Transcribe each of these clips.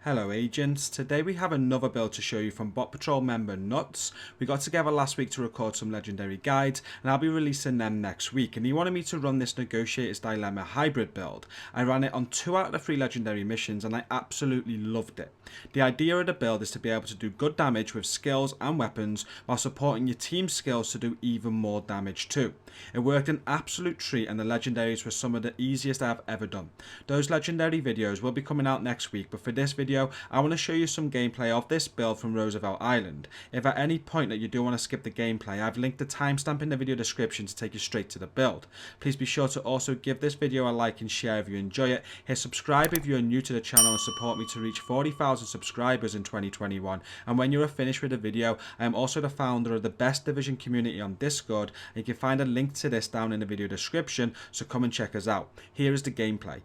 Hello agents, today we have another build to show you from Bot Patrol member Nutz. We got together last week to record some legendary guides and I'll be releasing them next week, and he wanted me to run this Negotiator's Dilemma hybrid build. I ran it on 2 out of the 3 legendary missions and I absolutely loved it. The idea of the build is to be able to do good damage with skills and weapons while supporting your team's skills to do even more damage too. It worked an absolute treat and the legendaries were some of the easiest I have ever done. Those legendary videos will be coming out next week, but for this video I want to show you some gameplay of this build from Roosevelt Island. If at any point that you do want to skip the gameplay, I've linked the timestamp in the video description to take you straight to the build. Please be sure to also give this video a like and share if you enjoy it. Hit subscribe if you are new to the channel and support me to reach 40,000 subscribers in 2021. And when you are finished with the video, I am also the founder of the best division community on Discord, and you can find a link to this down in the video description, so come and check us out. Here is the gameplay.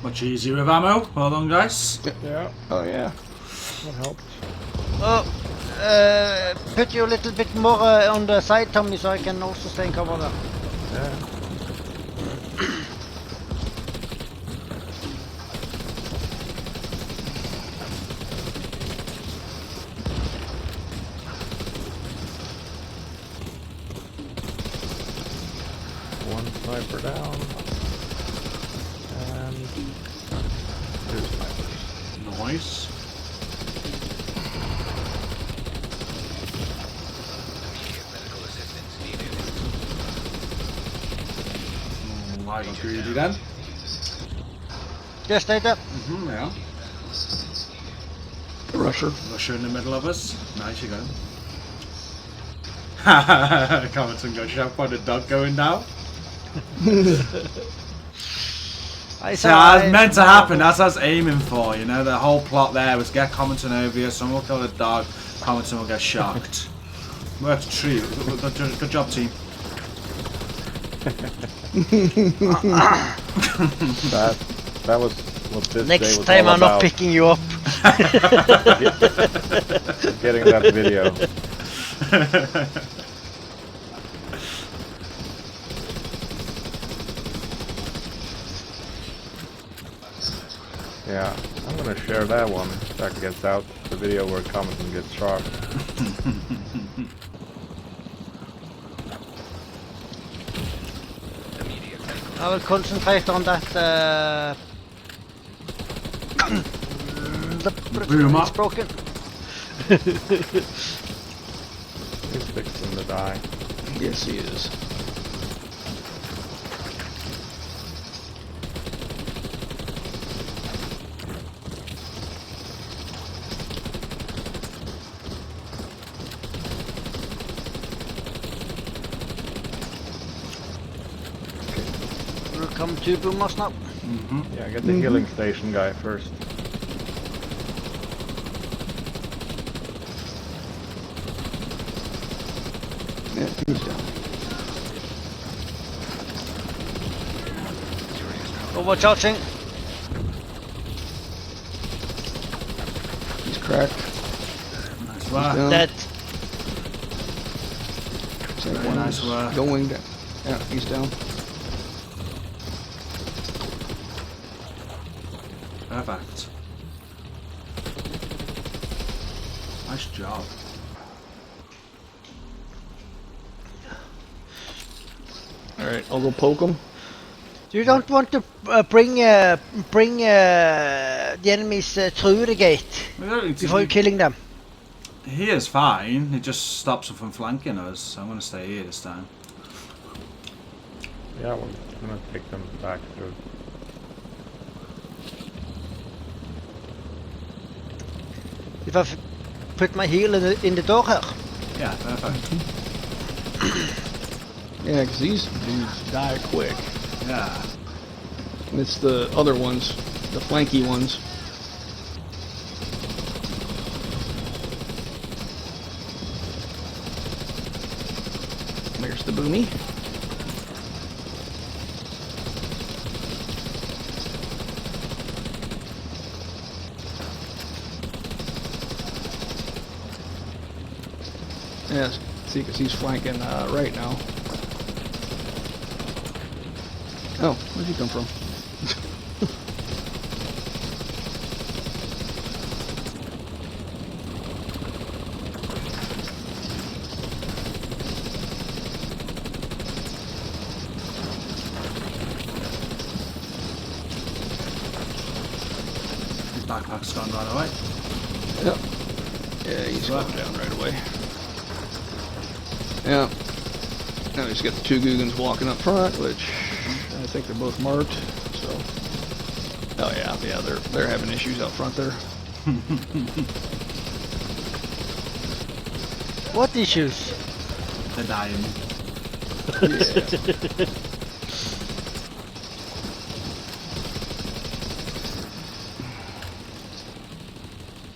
Much easier with ammo. Well done, guys. Yeah. Oh yeah. That helped. Oh, put you a little bit more on the side, Tommy, so I can also stay in cover there. Yeah. One sniper down. And 2 snipers. Nice. I got greedy then. Just like that. Yeah. Rusher in the middle of us. Nice, you go. Cometen got shot by the dog going down. So that's meant to happen. That's what I was aiming for. You know, the whole plot there was get Cometen over here, someone will kill the dog, Cometen will get shocked. Worked a treat. Good job, team. that was what this Next day was time all I'm about. not picking you up. Getting that video. Yeah, I'm gonna share that one if that gets out. The video where Cometen gets shot. I will concentrate on that. The Boom is up. broken. He's fixing to die. Yes, he is. We'll come to boomers now. Yeah, get the healing station guy first. Yeah, he's down. Overcharging. He's cracked. Nice He's work. down. Dead. So Very one nice is work. going down. Yeah, he's down. Perfect. Nice job. Alright, I'll go poke him. You don't want to bring the enemies through the gate before you're killing them. He is fine. It just stops him from flanking us. So I'm going to stay here this time. Yeah, we're gonna take them back through. If I put my heel in the door here. Yeah, perfect. Yeah, because these dudes die quick. Yeah. And it's the other ones, the flanky ones. There's the boomy. Yes, see, because he's flanking right now. Oh, where'd he come from? His backpack's gone right away. Yep. Yeah, he's going down right away. Yeah. Now he's got the two Googans walking up front, which I think they're both marked. So. Oh yeah, they're having issues out front there. What issues? They're dying. Yeah.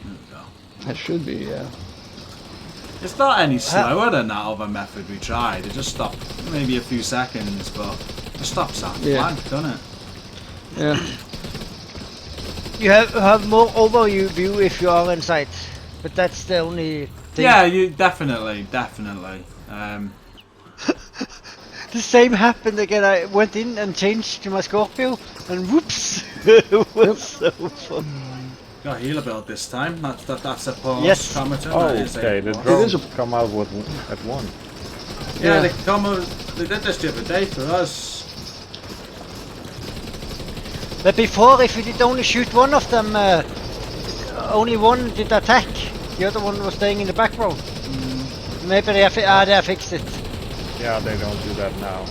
There we go. That should be, yeah. It's not any slower than that other method we tried. It just stopped maybe a few seconds, but it stops that flank, doesn't it? Yeah. You have more overview if you are inside, but that's the only thing. Yeah, you definitely. The same happened again. I went in and changed to my Scorpio, and whoops, it was so fun. Got a healer build this time. That's a pause. Yes. Cometen, Oh, that is a okay. The pause. drones come out with at once. Yeah, Yeah. they did this the other day for us. But before, if you did only shoot one of them, only one did attack. The other one was staying in the back row. Maybe they have fixed it. Yeah, they don't do that now.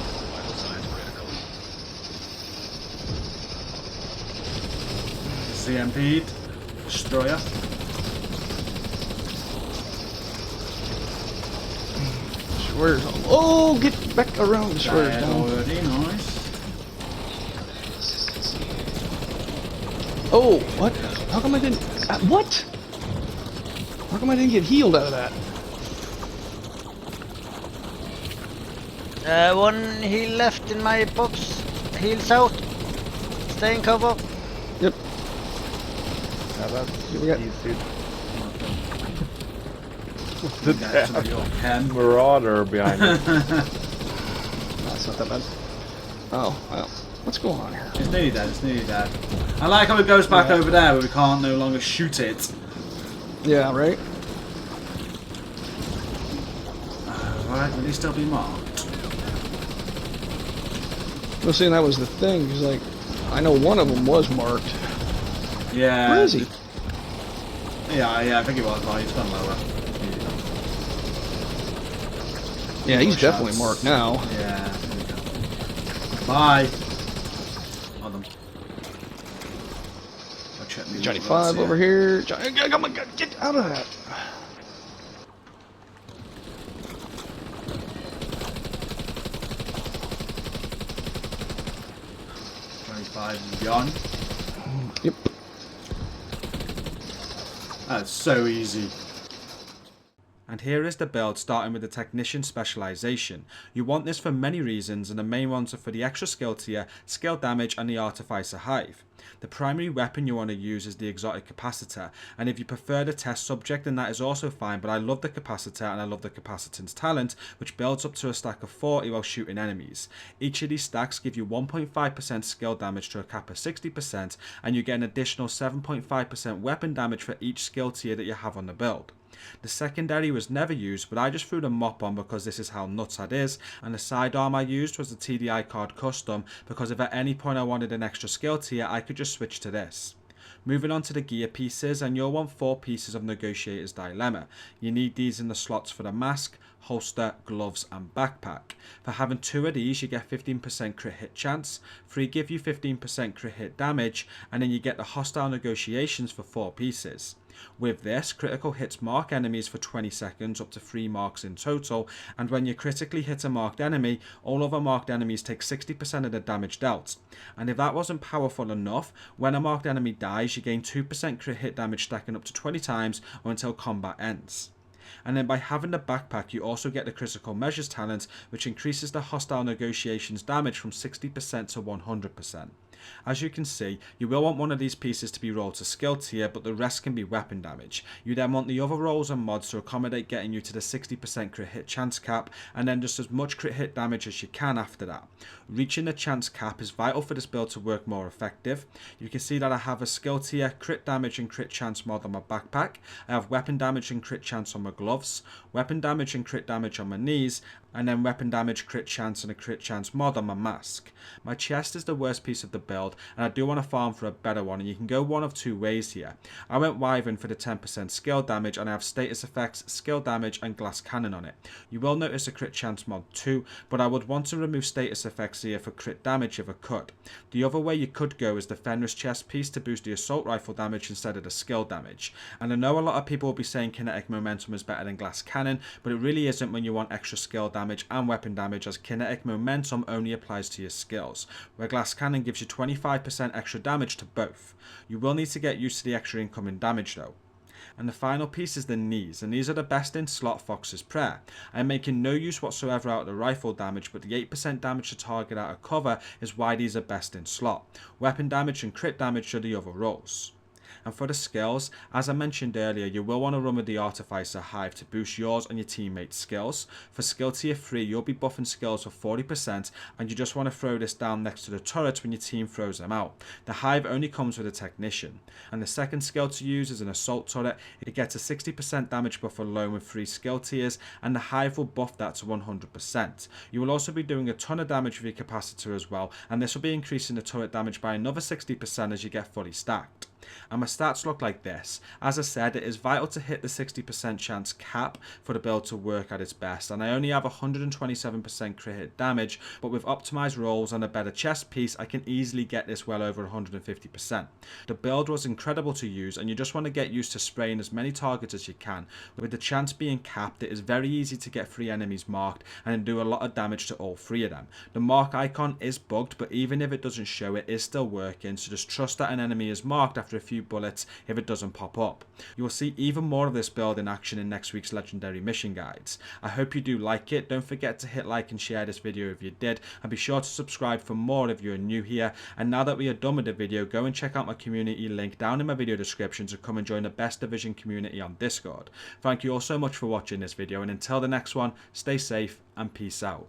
CMP'd. Destroyer. Destroyer's on. Oh, get back around. Destroyer's Dead down. already, nice. Oh, what? How come I didn't... what? How come I didn't get healed out of that? One heal left in my box. Heals out. Stay in cover. Yep. Yeah, that's Here we go. easy. The death. Marauder behind us. That's not that bad. Oh, well. What's going on here? It's nearly dead, it's nearly dead. I like how it goes back over there where we can't no longer shoot it. Yeah, right? Right, will he still be marked? Well, see, that was the thing. Because, like, I know one of them was marked. Yeah. Where is he? Yeah, I think he was, but he's gone lower. Yeah, he's More definitely shots. marked now. Yeah, there we go. Bye. On them. I'll check me Johnny what 5 that's over here. Johnny, come on, get out of that. and beyond. Yep. That's so easy. And here is the build, starting with the Technician Specialization. You want this for many reasons, and the main ones are for the extra skill tier, skill damage, and the Artificer Hive. The primary weapon you want to use is the Exotic Capacitor, and if you prefer the test subject, then that is also fine, but I love the Capacitor and I love the Capacitance talent, which builds up to a stack of 40 while shooting enemies. Each of these stacks give you 1.5% skill damage to a cap of 60%, and you get an additional 7.5% weapon damage for each skill tier that you have on the build. The secondary was never used, but I just threw the mop on because this is how Nutz is, and the sidearm I used was the TDI card custom because if at any point I wanted an extra skill tier, I could just switch to this. Moving on to the gear pieces, and you'll want 4 pieces of Negotiator's Dilemma. You need these in the slots for the mask, holster, gloves and backpack. For having 2 of these, you get 15% crit hit chance, 3 give you 15% crit hit damage, and then you get the hostile negotiations for 4 pieces. With this, critical hits mark enemies for 20 seconds, up to 3 marks in total, and when you critically hit a marked enemy, all other marked enemies take 60% of the damage dealt. And if that wasn't powerful enough, when a marked enemy dies, you gain 2% crit hit damage, stacking up to 20 times or until combat ends. And then by having the backpack, you also get the critical measures talent, which increases the hostile negotiations damage from 60% to 100%. As you can see, you will want one of these pieces to be rolled to skill tier, but the rest can be weapon damage. You then want the other rolls and mods to accommodate getting you to the 60% crit hit chance cap, and then just as much crit hit damage as you can after that. Reaching the chance cap is vital for this build to work more effective. You can see that I have a skill tier, crit damage and crit chance mod on my backpack. I have weapon damage and crit chance on my gloves, weapon damage and crit damage on my knees, and then weapon damage, crit chance and a crit chance mod on my mask. My chest is the worst piece of the build, and I do want to farm for a better one, and you can go one of 2 ways here. I went Wyvern for the 10% skill damage, and I have status effects, skill damage and glass cannon on it. You will notice a crit chance mod too, but I would want to remove status effects here for crit damage if I could. The other way you could go is the Fenris chest piece to boost the assault rifle damage instead of the skill damage. And I know a lot of people will be saying kinetic momentum is better than glass cannon, but it really isn't when you want extra skill damage and weapon damage, as kinetic momentum only applies to your skills, where glass cannon gives you 25% extra damage to both. You will need to get used to the extra incoming damage though. And the final piece is the knees, and these are the best in slot Fox's Prayer. I am making no use whatsoever out of the rifle damage, but the 8% damage to target out of cover is why these are best in slot. Weapon damage and crit damage are the other rolls. And for the skills, as I mentioned earlier, you will want to run with the Artificer Hive to boost yours and your teammates' skills. For skill tier 3, you'll be buffing skills for 40%, and you just want to throw this down next to the turrets when your team throws them out. The Hive only comes with a Technician. And the second skill to use is an Assault Turret. It gets a 60% damage buff alone with 3 skill tiers, and the Hive will buff that to 100%. You will also be doing a ton of damage with your Capacitor as well, and this will be increasing the turret damage by another 60% as you get fully stacked. And my stats look like this. As I said, it is vital to hit the 60% chance cap for the build to work at its best, and I only have 127% crit hit damage, but with optimized rolls and a better chest piece, I can easily get this well over 150%. The build was incredible to use, and you just want to get used to spraying as many targets as you can. With the chance being capped, it is very easy to get 3 enemies marked and do a lot of damage to all 3 of them. The mark icon is bugged, but even if it doesn't show, it is still working, so just trust that an enemy is marked after a few bullets if it doesn't pop up. You will see even more of this build in action in next week's legendary mission guides. I hope you do like it. Don't forget to hit like and share this video if you did, and be sure to subscribe for more if you are new here. And now that we are done with the video, go and check out my community link down in my video description to come and join the best division community on Discord. Thank you all so much for watching this video, and until the next one, stay safe and peace out.